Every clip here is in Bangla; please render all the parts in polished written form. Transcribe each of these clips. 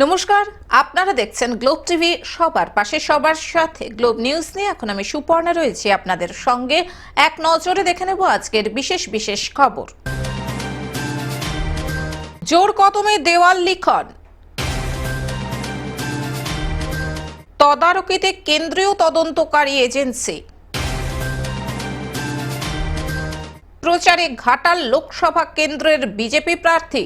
নমস্কার, আপনারা দেখছেন গ্লোব টিভি। সবার পাশে সবার সাথে গ্লোব নিউজ নিয়ে এখন আমি সুপর্ণা রয়েছি আপনাদের সঙ্গে। এক নজরে দেখে নেব আজকের বিশেষ বিশেষ খবর। জোর কদমে দেওয়াল লিখন, তদারকিতে কেন্দ্রীয় তদন্তকারী এজেন্সি। প্রচারে ঘাটাল লোকসভা কেন্দ্রের বিজেপি প্রার্থী।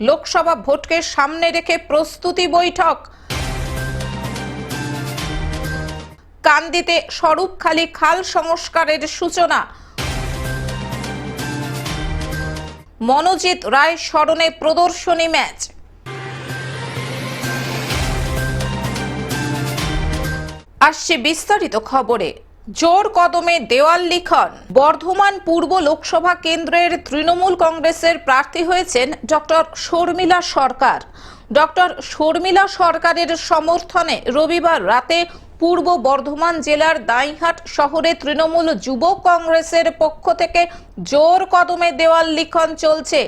লোকসভা ভোটকে সামনে রেখে প্রস্তুতি বৈঠক। কান্দিতে স্বরূপখালী খাল সংস্কারের সূচনা। মনোজিৎ রায় স্মরণে প্রদর্শনী ম্যাচ। আসছে বিস্তারিত খবরে। জোর কদমে দেওয়াল লিখন। বর্ধমান পূর্ব লোকসভা কেন্দ্রের তৃণমূল কংগ্রেসের প্রার্থী হয়েছেন ডক্টর শর্মিলা সরকার। ডক্টর শর্মিলা সরকারের সমর্থনে রবিবার রাতে পূর্ব বর্ধমান জেলার দাঁইহাট শহরে তৃণমূল যুব কংগ্রেসের পক্ষ থেকে জোর কদমে দেওয়াল লিখন চলছে।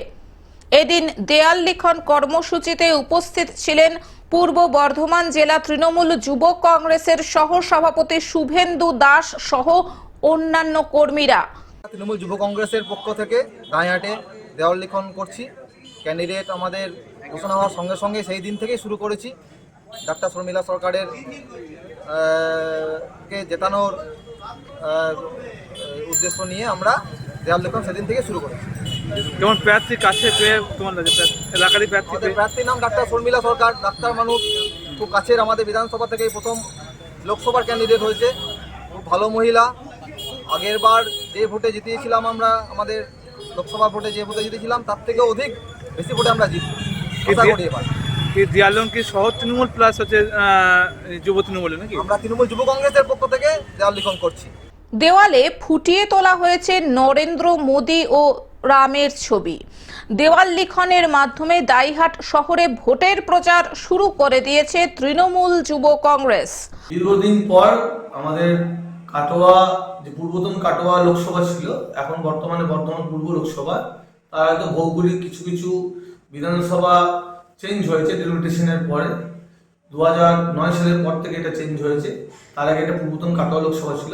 এদিন দেয়াল লিখন কর্মসূচিতে উপস্থিত ছিলেন পূর্ব বর্ধমান জেলা তৃণমূল যুব কংগ্রেসের সহ সভাপতি শুভেন্দু দাস সহ অন্যান্য কর্মীরা। তৃণমূল যুব কংগ্রেসের পক্ষ থেকে দাঁইহাটে দেওয়াল লিখন করছি। ক্যান্ডিডেট আমাদের ঘোষণা হওয়ার সঙ্গে সঙ্গে সেই দিন থেকেই শুরু করেছি। ডাক্তার শর্মিলা সরকারের কে জেতানোর উদ্দেশ্য নিয়ে আমরা দেওয়াল লিখন সেদিন থেকে শুরু করেছি। যেমন প্রার্থী কাছে পেয়ে তোমার এলাকারই প্রার্থীর নাম ডাক্তার শর্মিলা সরকার। ডাক্তার মানুষ, খুব কাছের, আমাদের বিধানসভা থেকেই প্রথম লোকসভার ক্যান্ডিডেট হয়েছে। খুব ভালো মহিলা। আগের বার যে ভোটে জিতিয়েছিলাম আমরা, আমাদের লোকসভা ভোটে যে ভোটে জিতেছিলাম তার থেকেও অধিক বেশি ভোটে আমরা জিতব। দেওয়াল কি শহর তৃণমূল প্লাস হচ্ছে যুব তৃণমূল নাকি? আমরা তৃণমূল যুব কংগ্রেসের পক্ষ থেকে দেওয়াল লিখন করছি। দেওয়ালে ফুটিয়ে তোলা হয়েছে নরেন্দ্র মোদী ও রামের ছবি। দেওয়াল লিখনের মাধ্যমে দাঁইহাট শহরে ভোটের প্রচার শুরু করে দিয়েছে তৃণমূল যুব কংগ্রেস। দীর্ঘদিন পর আমাদের কাটোয়া, যে পূর্বতন কাটোয়া লোকসভা ছিল, এখন বর্তমানে বর্ধমান পূর্ব লোকসভা, তার হয়তো ভৌগোলিক কিছু কিছু বিধানসভা চেঞ্জ হয়েছে ডেলিমিটেশনের পরে। 2009 সালের পর থেকে এটা চেঞ্জ হয়েছে। তার আগে এটা পূর্বতন কাটোয়া লোকসভা ছিল।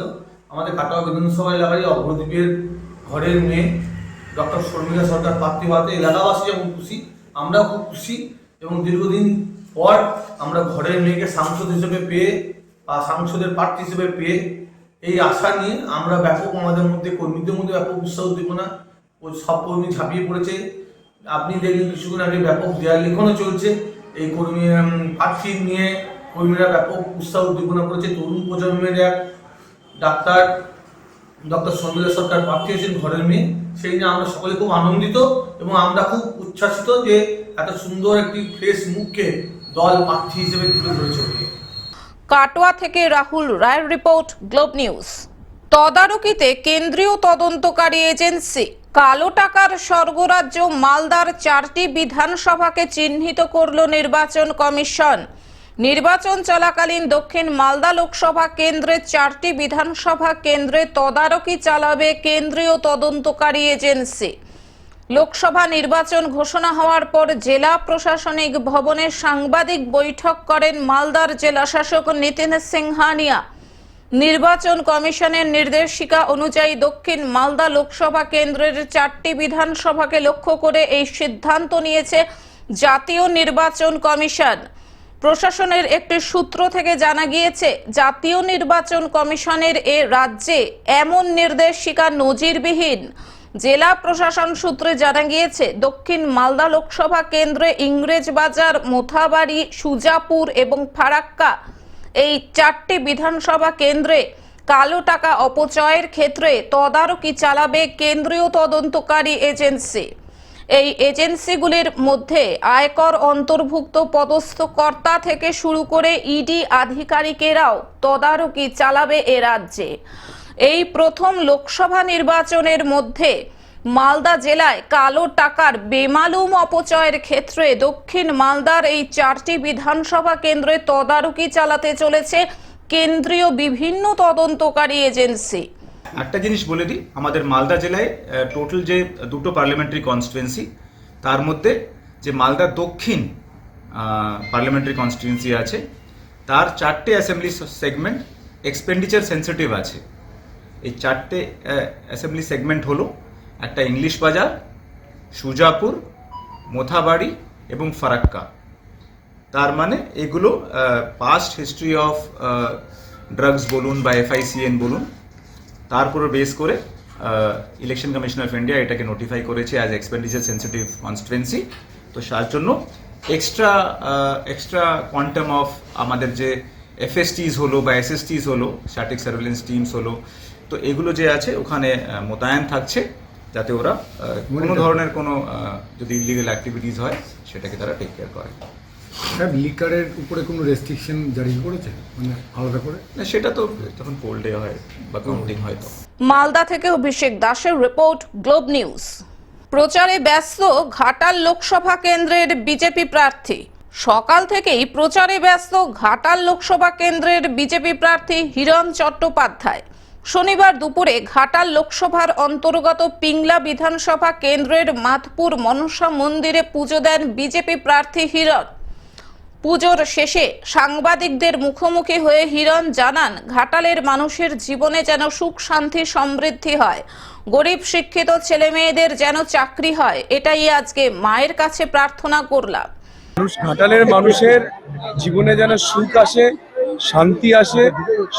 আমাদের কাটোয়া বিধানসভা এলাকায় অগ্রদ্বীপের ঘরের মেয়ে ডক্টর শর্মিলা সরকার প্রার্থী হওয়াতে এলাকাবাসী যেমন খুশি, আমরাও খুব খুশি। এবং দীর্ঘদিন পর আমরা ঘরের মেয়েকে সাংসদ হিসেবে পেয়ে বা সাংসদের প্রার্থী হিসেবে পেয়ে এই আশা নিয়ে আমরা ব্যাপক, আমাদের মধ্যে কর্মীদের মধ্যে ব্যাপক উৎসাহ উদ্দীপনা, সব কর্মী ঝাঁপিয়ে পড়েছে। আপনি দেখলেন কিছুক্ষণ আগে ব্যাপক দেয়াল লিখনও চলছে। এই কর্মী প্রার্থী নিয়ে কর্মীরা ব্যাপক উৎসাহ উদ্দীপনা করেছে। তরুণ প্রজন্মের এক ডক্টর শর্মিলা সরকার প্রার্থী হয়েছেন ঘরের মেয়ে, সেই নিয়ে আমরা সকলে খুব আনন্দিত এবং আমরা খুব উচ্ছ্বাসিত যে এত সুন্দর একটি ফ্রেশ মুখকে দল প্রার্থী হিসেবে তুলে ধরেছে। কাটোয়া থেকে রাহুল রায়ের রিপোর্ট, গ্লোব নিউজ। তদারকিতে কেন্দ্রীয় তদন্তকারী এজেন্সি। কালো টাকার স্বর্গরাজ্য মালদার 4টি বিধানসভাকে চিহ্নিত করল নির্বাচন কমিশন। নির্বাচন চলাকালীন দক্ষিণ মালদা লোকসভা কেন্দ্রের 4টি বিধানসভা কেন্দ্রে তদারকি চালাবে কেন্দ্রীয় তদন্তকারী এজেন্সি। লোকসভা নির্বাচন ঘোষণা হওয়ার পর জেলা প্রশাসনিক ভবনে সাংবাদিক বৈঠক করেন মালদার জেলা শাসক নিতিন সিংহানিয়া। নির্বাচন কমিশনের নির্দেশিকা অনুযায়ী দক্ষিণ মালদা লোকসভা কেন্দ্রের 4টি বিধানসভাকে লক্ষ্য করে এই সিদ্ধান্ত নিয়েছে জাতীয় নির্বাচন কমিশন। প্রশাসনের একটি সূত্র থেকে জানা গিয়েছে, জাতীয় নির্বাচন কমিশনের এ রাজ্যে এমন নির্দেশিকা নজিরবিহীন। জেলা প্রশাসন সূত্রে জানা গিয়েছে, দক্ষিণ মালদা লোকসভা কেন্দ্রে ইংরেজবাজার, মোথাবাড়ি, সুজাপুর এবং ফারাক্কা এই 4টি বিধানসভা কেন্দ্রে কালো টাকা অপচয়ের ক্ষেত্রে তদারকি চালাবে কেন্দ্রীয় তদন্তকারী এজেন্সি। এই এজেন্সিগুলির মধ্যে আয়কর অন্তর্ভুক্ত পদস্থ কর্তা থেকে শুরু করে ইডি আধিকারিকেরাও তদারকি চালাবে এ রাজ্যে। এই প্রথম লোকসভা নির্বাচনের মধ্যে মালদা জেলায় কালো টাকার বেমালুম অপচয়ের ক্ষেত্রে দক্ষিণ মালদার এই 4টি বিধানসভা কেন্দ্রে তদারকি চালাতে চলেছে কেন্দ্রীয় বিভিন্ন তদন্তকারী এজেন্সি। একটা জিনিস বলে দিই, আমাদের মালদা জেলায় টোটাল যে দুটো পার্লামেন্টারি কনস্টিটুয়েন্সি, তার মধ্যে যে মালদা দক্ষিণ পার্লামেন্টারি কনস্টিটিউয়েন্সি আছে তার 4টে অ্যাসেম্বলি সেগমেন্ট এক্সপেন্ডিচার সেন্সিটিভ আছে। এই 4টে অ্যাসেম্বলি সেগমেন্ট হলো একটা ইংলিশ বাজার, সুজাপুর, মোথাবাড়ি এবং ফারাক্কা। তার মানে এগুলো পাস্ট হিস্ট্রি অফ ড্রাগস বলুন বা FICN বলুন, তার উপর বেস করে ইলেকশন কমিশন অফ ইন্ডিয়া এটাকে নোটিফাই করেছে অ্যাজ এক্সপেন্ডিচার সেন্সিটিভ কনস্টিটুয়েন্সি। তো তার জন্য এক্সট্রা কোয়ান্টাম অফ আমাদের যে FSTs হলো বা SSTs হলো, স্ট্যাটিক সার্ভেলেন্স টিমস হলো, তো এগুলো যে আছে ওখানে মোতায়েন থাকছে যাতে ওরা কোনো ধরনের কোনো যদি ইলিগাল অ্যাক্টিভিটিস হয় সেটাকে তারা টেক কেয়ার করে। স্যার, লিকারের উপরে কোনো রেস্ট্রিকশন জারি করেছে মানে আলাদা করে? না, সেটা তো তখন পোল ডে হয় বা কাউন্টিং হয় তো। মালদা থেকে অভিষেক দাসের রিপোর্ট, গ্লোব নিউজ। প্রচারে ব্যস্ত ঘাটাল লোকসভা কেন্দ্রের বিজেপি প্রার্থী। সকাল থেকেই প্রচারে ব্যস্ত ঘাটাল লোকসভা কেন্দ্রের বিজেপি প্রার্থী হিরণ চট্টোপাধ্যায়। শনিবার দুপুরে ঘাটাল লোকসভার অন্তর্গত পিংলা বিধানসভা কেন্দ্রের মাধপুর মনসা মন্দিরে পুজো দেন বিজেপি প্রার্থী হিরণ। পুজোর শেষে সাংবাদিকদের মুখোমুখি হয়ে হিরণ জানান, ঘাটালের মানুষের জীবনে যেন সুখ শান্তি সমৃদ্ধি হয়, গরিব শিক্ষিত ছেলে মেয়েদের যেন চাকরি হয়, এটাই আজকে মায়ের কাছে প্রার্থনা করলাম। ঘাটালের মানুষের জীবনে যেন সুখ আসে, শান্তি আসে,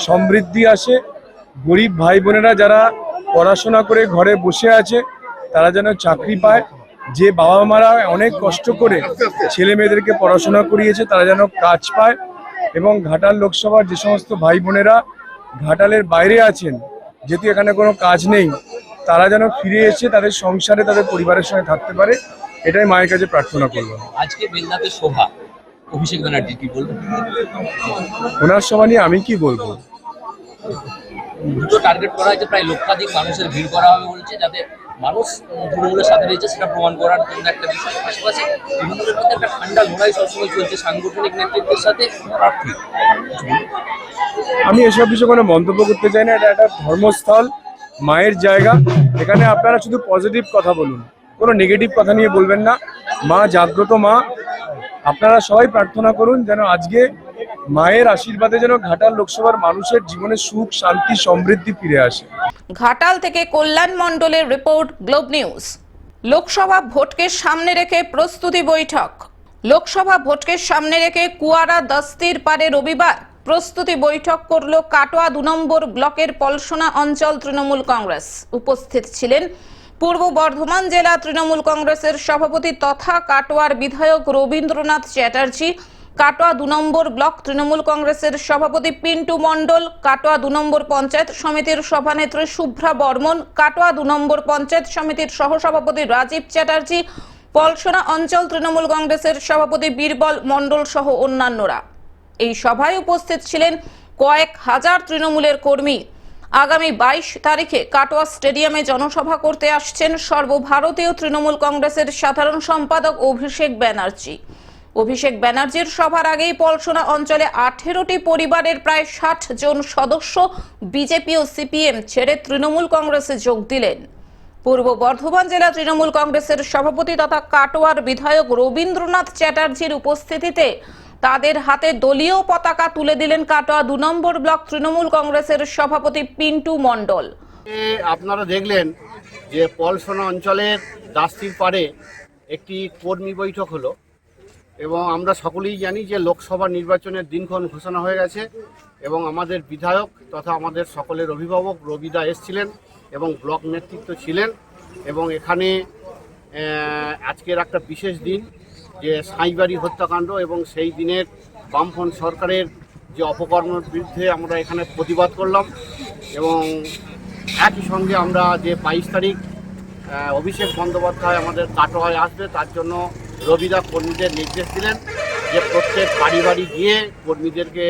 সমৃদ্ধি আসে, গরিব ভাই বোনেরা যারা পড়াশোনা করে ঘরে বসে আছে তারা যেন চাকরি পায়, যে বাবা মারা অনেক কষ্ট করে ছেলে মেয়েদেরকে পড়াশোনা করিয়েছে তারা যেন কাজ পায়, এবং ঘাটাল লোকসভার যে সমস্ত ভাই বোনেরা ঘাটালের বাইরে আছেন, যেহেতু এখানে কোনো কাজ নেই, তারা যেন ফিরে এসে তাদের সংসারে তাদের পরিবারের সঙ্গে থাকতে পারে, এটাই মায়ের কাছে প্রার্থনা করলাম। আজকে বেলদাতে সভা, অভিষেক ব্যানার্জি কি বলবেন? ওনার সভা নিয়ে আমি কি বলবো? দুটো টার্গেট করা হয়েছে, প্রায় লক্ষাধিক মানুষের ভিড় করা হবে বলছে, যাতে মানুষ তৃণমূলের সাথে রয়েছে সেটা প্রমাণ করার জন্য একটা বিষয়। পাশাপাশি তৃণমূলের মধ্যে একটা ঠান্ডা লড়াই সবসময় চলছে সাংগঠনিক নেতৃত্বের সাথে প্রার্থী। আমি এসব বিষয়ে কোনো মন্তব্য করতে চাই না। এটা একটা ধর্মস্থল, মায়ের জায়গা, এখানে আপনারা শুধু পজিটিভ কথা বলুন, কোনো নেগেটিভ কথা নিয়ে বলবেন না। মা জাগ্রত মা, আপনারা সবাই প্রার্থনা করুন যেন আজকে মায়ের আশীর্বাদে যেন ঘাটাল লোকসভার মানুষের জীবনে সুখ শান্তি সমৃদ্ধি ফিরে আসে। ঘাটাল থেকে কল্যাণ মণ্ডলের রিপোর্ট, গ্লোব নিউজ। লোকসভা ভোটকে সামনে রেখে প্রস্তুতি বৈঠক। লোকসভা ভোটকে সামনে রেখে কুয়ারা দস্তির পারে রবিবার প্রস্তুতি বৈঠক করল কাটোয়া 2 নম্বর ব্লকের পলসোনা অঞ্চল তৃণমূল কংগ্রেস। উপস্থিত ছিলেন পূর্ব বর্ধমান জেলা তৃণমূল কংগ্রেসের সভাপতি তথা কাটোয়ার বিধায়ক রবীন্দ্রনাথ চ্যাটার্জি, কাটোয়া 2 নম্বর ব্লক তৃণমূল কংগ্রেসের সভাপতি পিন্টু মণ্ডল, কাটোয়া 2 নম্বর পঞ্চায়েত সমিতির সভানেত্রী শুভ্রা বর্মন, কাটোয়া 2 নম্বর পঞ্চায়েত সমিতির সহসভাপতি রাজীব চ্যাটার্জি, পলসোনা অঞ্চল তৃণমূল কংগ্রেসের সভাপতি বীরবল মণ্ডল সহ অন্যান্যরা। এই সভায় উপস্থিত ছিলেন কয়েক হাজার তৃণমূলের কর্মী। আগামী 22 তারিখে কাটোয়া স্টেডিয়ামে জনসভা করতে আসছেন সর্বভারতীয় তৃণমূল কংগ্রেসের সাধারণ সম্পাদক অভিষেক ব্যানার্জি। অভিষেক ব্যানার্জির সভার আগেই পলসোনা অঞ্চলে 18টি পরিবারের প্রায় 60 জন সদস্য বিজেপি ও CPM ছেড়ে তৃণমূল কংগ্রেসে যোগ দিলেন। পূর্ব বর্ধমান জেলা তৃণমূল কংগ্রেসের সভাপতি তথা কাটোয়ার বিধায়ক রবীন্দ্রনাথ চ্যাটার্জির উপস্থিতিতে তাদের হাতে দলীয় পতাকা তুলে দিলেন কাটোয়া 2 নম্বর ব্লক তৃণমূল কংগ্রেসের সভাপতি পিন্টু মণ্ডল। আপনারা দেখলেন যে পলসোনা অঞ্চলের দাস্তির পাড়ে একটি কর্মী বৈঠক হলো, এবং আমরা সকলেই জানি যে লোকসভা নির্বাচনের দিনক্ষণ ঘোষণা হয়ে গেছে, এবং আমাদের বিধায়ক তথা আমাদের সকলের অভিভাবক রবিদা এসছিলেন এবং ব্লক নেতৃত্ব ছিলেন, এবং এখানে আজকের একটা বিশেষ দিন যে সাঁইবাড়ি হত্যাকাণ্ড, এবং সেই দিনের বামফ্রন্ট সরকারের যে অপকর্মের বিরুদ্ধে আমরা এখানে প্রতিবাদ করলাম, এবং একই সঙ্গে আমরা যে 22 তারিখ অভিষেক বন্দ্যোপাধ্যায় আমাদের কাটোয়ায় আসবে তার জন্য রবিদা কর্মীদের নির্দেশ দিলেন যে প্রত্যেক বাড়ি বাড়ি গিয়ে কর্মীদেরকে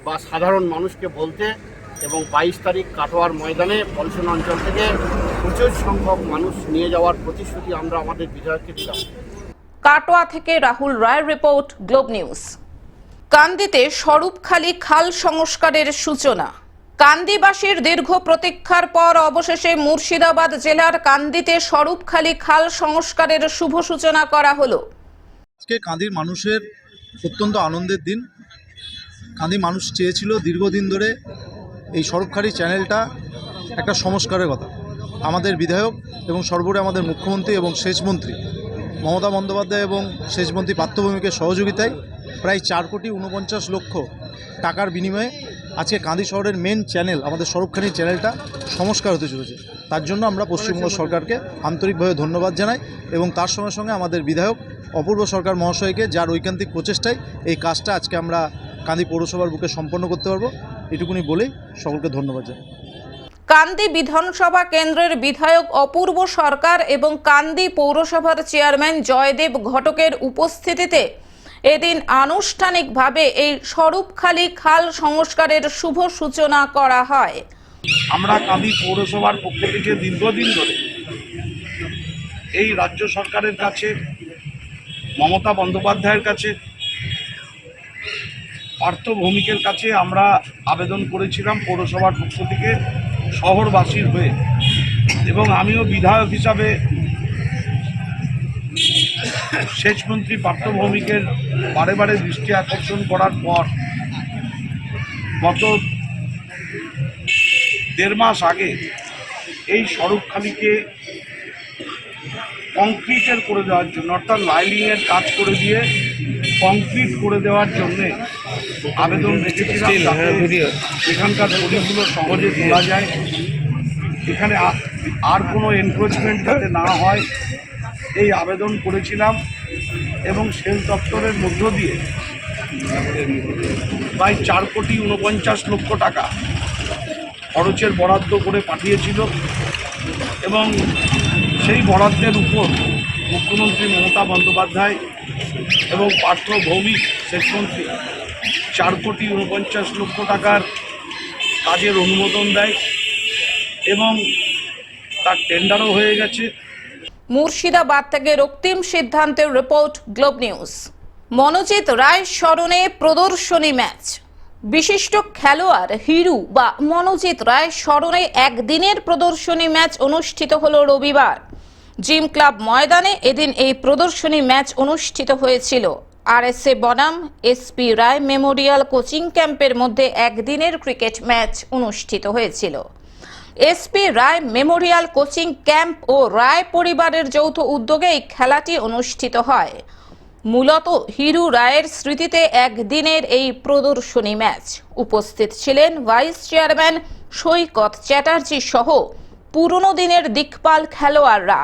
বা সাধারণ মানুষকে বলতে, এবং 22 তারিখ কাটোয়ার ময়দানে পলসোনা অঞ্চল থেকে প্রচুর সংখ্যক মানুষ নিয়ে যাওয়ার প্রতিশ্রুতি আমরা আমাদের বিধায়ককে দিলাম। কাটোয়া থেকে রাহুল রায়ের রিপোর্ট, গ্লোব নিউজ। কান্দিতে স্বরূপখালী খাল সংস্কারের সূচনা। কান্দিবাসীর দীর্ঘ প্রতীক্ষার পর অবশেষে মুর্শিদাবাদ জেলার কান্দিতে স্বরূপখালী খাল সংস্কারের শুভ সূচনা করা হলো। আজকে কাঁদির মানুষের অত্যন্ত আনন্দের দিন। কাঁদি মানুষ চেয়েছিল দীর্ঘদিন ধরে এই সরবখারি চ্যানেলটা একটা সংস্কারের কথা। আমাদের বিধায়ক এবং সর্বোপরি আমাদের মুখ্যমন্ত্রী এবং সেচমন্ত্রী মমতা বন্দ্যোপাধ্যায় এবং সেচমন্ত্রী পার্থ ভৌমিকের সহযোগিতায় প্রায় 4,49,00,000 লক্ষ টাকার বিনিময়ে আজকে কাঁদি শহরের মেন চ্যানেল আমাদের সরবখানি চ্যানেলটা সংস্কার হতে চলেছে। তার জন্য আমরা পশ্চিমবঙ্গ সরকারকে আন্তরিকভাবে ধন্যবাদ জানাই এবং তার সঙ্গে সঙ্গে আমাদের বিধায়ক অপূর্ব সরকার মহাশয়কে, যার ঐকান্তিক প্রচেষ্টায় এই কাজটা আজকে আমরা কান্দি পৌরসভার বুকে সম্পন্ন করতে পারবো, এটুকুনি বলেই সকলকে ধন্যবাদ জানাই। কান্দি বিধানসভা কেন্দ্রের বিধায়ক অপূর্ব সরকার এবং কান্দি পৌরসভার চেয়ারম্যান জয়দেব ঘটকের উপস্থিতিতে এদিন আনুষ্ঠানিকভাবে এই স্বরূপখালী খাল সংস্কারের শুভ সূচনা করা হয়। আমরা কান্দি পৌরসভার পক্ষ থেকে দীর্ঘদিন ধরে এই রাজ্য সরকারের কাছে, মমতা বন্দ্যোপাধ্যায়ের কাছে, পার্থ ভৌমিকের কাছে আমরা আবেদন করেছিলাম পৌরসভার পক্ষ থেকে শহরবাসীর হয়ে, এবং আমিও বিধায়ক হিসাবে সেচমন্ত্রী পার্থ ভৌমিকের বারে বারে দৃষ্টি আকর্ষণ করার পর গত 1.5 মাস আগে এই স্বরূপখালীকে কংক্রিটের করে দেওয়ার জন্য, অর্থাৎ লাইলিংয়ের কাজ করে দিয়ে কংক্রিট করে দেওয়ার জন্যে আবেদন রেখেছিলাম, যাতে এখানকার গলিগুলো সহজে তোলা যায়, এখানে আর কোনো এনক্রোচমেন্ট যাতে না হয় এই আবেদন করেছিলাম। এবং সেচ দপ্তরের মধ্য দিয়ে প্রায় 4,49,00,000 টাকা খরচের বরাদ্দ করে পাঠিয়েছিল, এবং সেই বরাদ্দের উপর মুখ্যমন্ত্রী মমতা বন্দ্যোপাধ্যায় এবং পার্থ ভৌমিক সেচমন্ত্রী 4,49,00,000 টাকার কাজের অনুমোদন দেয় এবং তার টেন্ডারও হয়ে গেছে। মুর্শিদাবাদ থেকে রক্তিম সিদ্ধান্তের রিপোর্ট, গ্লোব নিউজ। মনোজিৎ রায় স্মরণে প্রদর্শনী ম্যাচ। বিশিষ্ট খেলোয়াড় হিরু বা মনোজিৎ রায় স্মরণে একদিনের প্রদর্শনী ম্যাচ অনুষ্ঠিত হলো রবিবার। জিম ক্লাব ময়দানে এদিন এই প্রদর্শনী ম্যাচ অনুষ্ঠিত হয়েছিল। RSA বনাম SP রায় মেমোরিয়াল কোচিং ক্যাম্পের মধ্যে একদিনের ক্রিকেট ম্যাচ অনুষ্ঠিত হয়েছিল। SP রায় মেমোরিয়াল কোচিং ক্যাম্প ও রায় পরিবারের যৌথ উদ্যোগে এই খেলাটি অনুষ্ঠিত হয়। মূলত হিরু রায়ের স্মৃতিতে একদিনের এই প্রদর্শনী ম্যাচ। উপস্থিত ছিলেন ভাইস চেয়ারম্যান সৈকত চ্যাটার্জি সহ পুরনো দিনের দিকপাল খেলোয়াড়রা।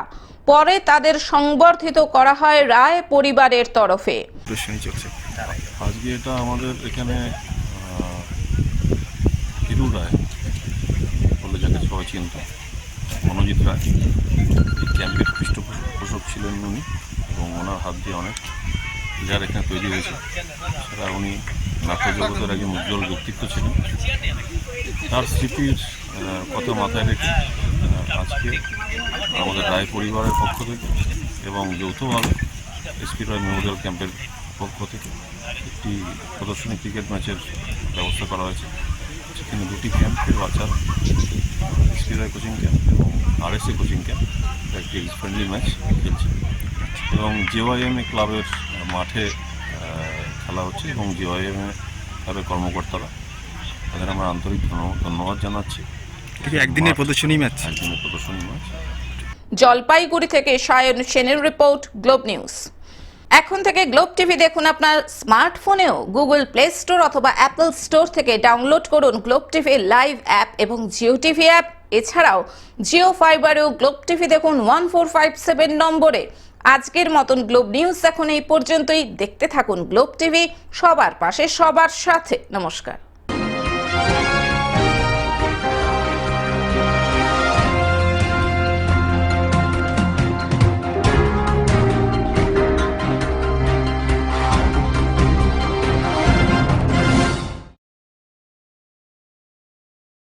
পরে তাদের সংবর্ধিত করা হয় রায় পরিবারের তরফে। আজকে এটা আমাদের এখানে হিরু রায় বলে যাকে সবাই চিনত, মনোজিৎ রায় এই ক্যাম্পের পৃষ্ঠপোষক ছিলেন উনি, এবং ওনার হাত দিয়ে অনেক প্লেয়ার এখানে তৈরি হয়েছে। সেটা উনি নাট্য জগতের একজন উজ্জ্বল ব্যক্তিত্ব ছিলেন। তার স্মৃতির কথা মাথায় রেখে আজকে আমাদের রায় পরিবারের পক্ষ থেকে এবং যৌথভাবে SP রায় মেমোরিয়াল ক্যাম্পের পক্ষ থেকে একটি প্রদর্শনী ক্রিকেট ম্যাচের ব্যবস্থা করা হয়েছে। সেখানে 2টি ক্যাম্পের বাচ্চা, SP রায় কোচিং ক্যাম্প এবং RSA কোচিং ক্যাম্প একটি ফ্রেন্ডলি ম্যাচ খেলছে, এবং JYM ক্লাবের মাঠে খেলা হচ্ছে, এবং JYM ক্লাবের কর্মকর্তারা, তাদের আমরা আন্তরিক ধন্যবাদ জানাচ্ছি। একদিনের প্রদর্শনী ম্যাচ। জলপাইগুড়ি থেকে সায়ন সেনের রিপোর্ট, গ্লোব নিউজ। এখন থেকে গ্লোব টিভি দেখুন আপনার স্মার্টফোনেও। গুগল প্লে স্টোর অথবা অ্যাপল স্টোর থেকে ডাউনলোড করুন গ্লোব টিভি লাইভ অ্যাপ এবং জিও টিভি অ্যাপ। এছাড়াও জিও ফাইবারেও গ্লোব টিভি দেখুন 1457 নম্বরে। আজকের মতন গ্লোব নিউজ এখন এই পর্যন্তই। দেখতে থাকুন গ্লোব টিভি, সবার পাশে সবার সাথে। নমস্কার।